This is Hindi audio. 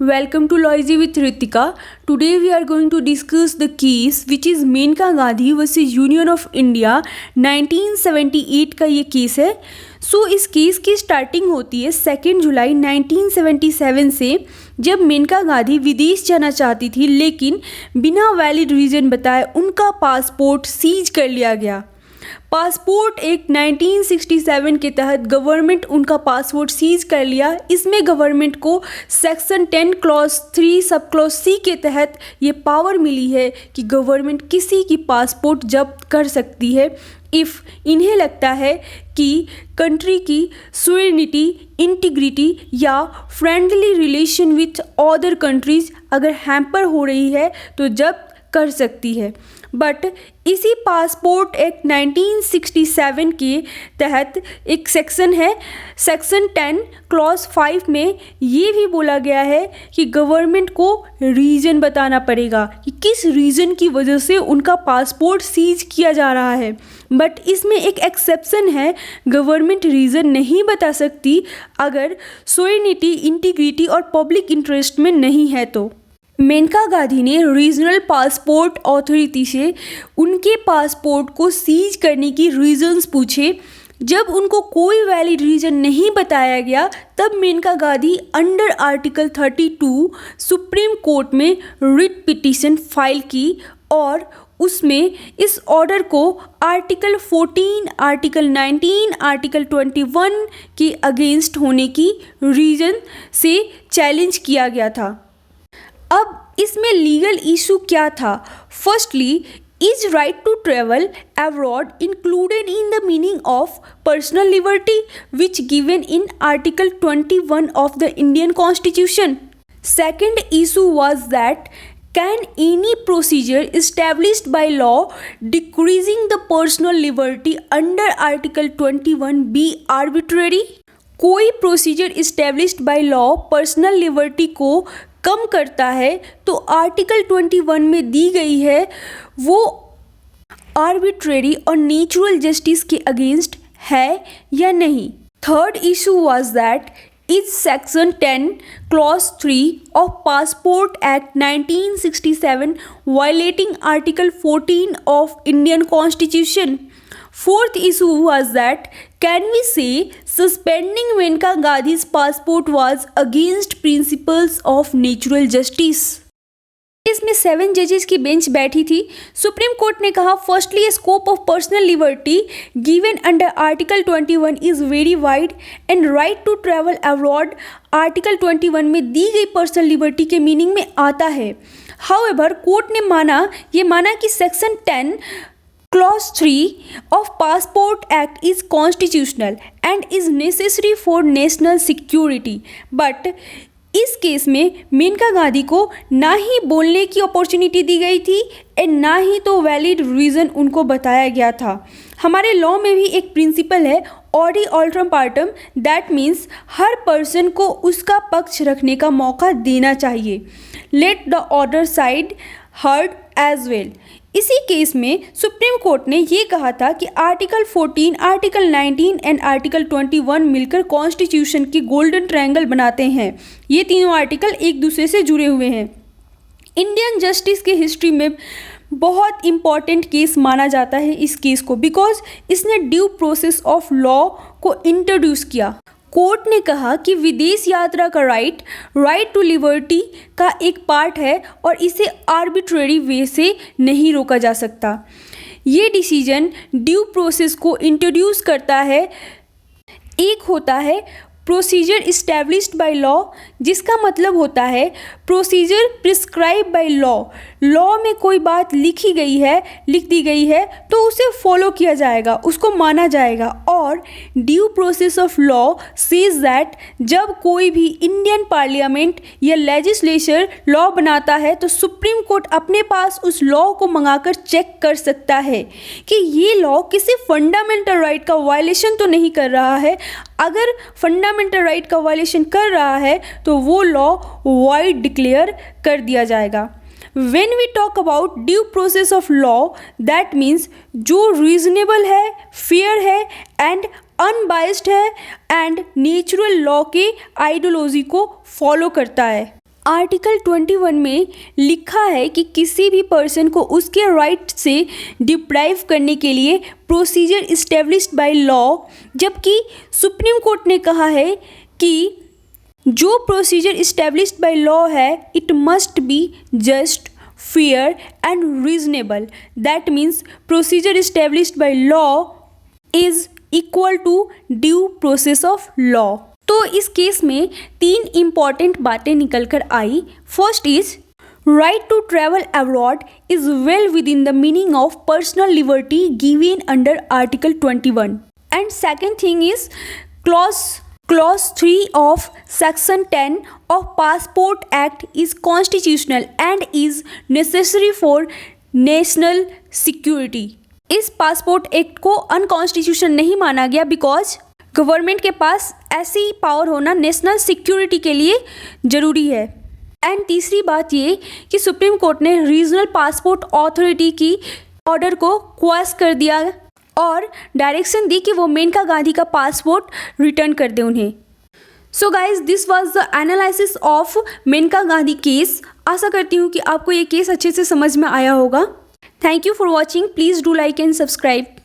Welcome to Loisy with Ritika. Today we are going to discuss the case which is Menka Gandhi versus Union of India 1978 का ये केस है. इस केस की स्टार्टिंग होती है 2 जुलाई 1977 से, जब मेनका गांधी विदेश जाना चाहती थी लेकिन बिना वैलिड रीज़न बताए उनका पासपोर्ट सीज कर लिया गया. पासपोर्ट एक्ट 1967 के तहत गवर्नमेंट उनका पासपोर्ट सीज कर लिया. इसमें गवर्नमेंट को section 10 clause 3 sub clause C के तहत ये पावर मिली है कि गवर्नमेंट किसी की पासपोर्ट जब्त कर सकती है इफ़ इन्हें लगता है कि कंट्री की सुवेरेनिटी, इंटीग्रिटी या friendly relation with other countries अगर हैम्पर हो रही है तो जब्त कर सकती है. बट इसी पासपोर्ट एक्ट 1967 के तहत एक सेक्शन है, सेक्शन 10 क्लॉज 5 में ये भी बोला गया है कि गवर्नमेंट को रीज़न बताना पड़ेगा कि किस रीज़न की वजह से उनका पासपोर्ट सीज किया जा रहा है. बट इसमें एक एक्सेप्शन है, गवर्नमेंट रीज़न नहीं बता सकती अगर सोवेरेनिटी, इंटीग्रिटी और पब्लिक इंटरेस्ट में नहीं है. तो मेनका गांधी ने रीजनल पासपोर्ट अथॉरिटी से उनके पासपोर्ट को सीज करने की रीज़न्स पूछे. जब उनको कोई वैलिड रीज़न नहीं बताया गया तब Maneka Gandhi under article 32 Supreme Court में रिट पिटीशन फाइल की और उसमें इस ऑर्डर को आर्टिकल 14, आर्टिकल 19, आर्टिकल 21 के अगेंस्ट होने की रीज़न से चैलेंज किया गया था. अब इसमें लीगल इशू क्या था? Firstly, is right to travel abroad included in the meaning of personal liberty which given in article 21 of the Indian constitution. Second issue was that can any procedure established by law decreasing the personal liberty under article 21 be arbitrary? कोई procedure established by law personal liberty को कम करता है तो आर्टिकल 21 में दी गई है वो आर्बिट्रेरी और नेचुरल जस्टिस के अगेंस्ट है या नहीं. Third issue was that is section 10 clause 3 of passport act 1967 violating article 14 of Indian constitution. Fourth issue was that can we say suspending Menka Gandhi's passport was against principles of natural justice? इसमें 7 जजेस की बेंच बैठी थी. सुप्रीम कोर्ट ने कहा firstly scope of personal liberty given under article 21 is very wide and right to travel abroad article 21 में दी गई पर्सनल लिबर्टी के मीनिंग में आता है. हाउएवर कोर्ट ने माना कि section 10 Clause 3 of Passport Act is constitutional and is necessary for national security. But इस केस में मेनका गांधी को ना ही बोलने की अपॉर्चुनिटी दी गई थी एंड ना ही तो वैलिड रीज़न उनको बताया गया था. हमारे लॉ में भी एक प्रिंसिपल है ऑडी ऑल्ट्रम पार्टम, दैट मीन्स हर पर्सन को उसका पक्ष रखने का मौका देना चाहिए. Let the other side heard as well. इसी केस में सुप्रीम कोर्ट ने ये कहा था कि आर्टिकल 14, आर्टिकल 19 एंड आर्टिकल 21 मिलकर कॉन्स्टिट्यूशन की गोल्डन ट्रायंगल बनाते हैं. ये तीनों आर्टिकल एक दूसरे से जुड़े हुए हैं. इंडियन जस्टिस के हिस्ट्री में बहुत इम्पॉर्टेंट केस माना जाता है इस केस को, बिकॉज इसने ड्यू प्रोसेस ऑफ लॉ को इंट्रोड्यूस किया. कोर्ट ने कहा कि विदेश यात्रा का राइट टू लिबर्टी का एक पार्ट है और इसे आर्बिट्रेरी वे से नहीं रोका जा सकता. ये डिसीजन ड्यू प्रोसेस को इंट्रोड्यूस करता है. एक होता है प्रोसीजर इस्टेब्लिश्ड बाय लॉ, जिसका मतलब होता है procedure prescribe by law. Law में कोई बात लिख दी गई है तो उसे फॉलो किया जाएगा, उसको माना जाएगा. और due process of law says that जब कोई भी इंडियन पार्लियामेंट या लेजिस्लेचर लॉ बनाता है तो सुप्रीम कोर्ट अपने पास उस लॉ को मंगाकर चेक कर सकता है कि ये लॉ किसी फंडामेंटल राइट का वायलेशन तो नहीं कर रहा है. अगर फंडामेंटल राइट का वायलेशन कर रहा है तो वो लॉ वॉइड डिक्लेयर कर दिया जाएगा. When we talk about due process of law, that means जो reasonable है, fair है and unbiased है and natural law के ideology को follow करता है. आर्टिकल 21 में लिखा है कि किसी भी पर्सन को उसके राइट से डिप्राइव करने के लिए प्रोसीजर इस्टेब्लिश्ड बाय लॉ, जबकि सुप्रीम कोर्ट ने कहा है कि जो प्रोसीजर इस्टेब्लिश्ड बाय लॉ है it must be just, fair and reasonable. That means procedure established by law is equal to due process of law. तो इस केस में 3 इम्पॉर्टेंट बातें निकल कर आई। First is right to travel abroad is well within the meaning of personal liberty given under article 21। And second thing is clause 3 of section 10 of passport act is constitutional and is necessary for national security. इस पासपोर्ट एक्ट को अनकॉन्स्टिट्यूशनल नहीं माना गया बिकॉज गवर्नमेंट के पास ऐसी पावर होना नेशनल सिक्योरिटी के लिए ज़रूरी है। एंड तीसरी बात ये कि सुप्रीम कोर्ट ने रीजनल पासपोर्ट अथॉरिटी की ऑर्डर को क्वेश्चन कर दिया और डायरेक्शन दी कि वो मेनका गांधी का पासपोर्ट रिटर्न कर दे उन्हें। So guys this was the analysis of Maneka Gandhi case. आशा करती हूँ कि आपको ये केस अच्छे से समझ में आया होगा। Thank you for watching. Please do like and subscribe.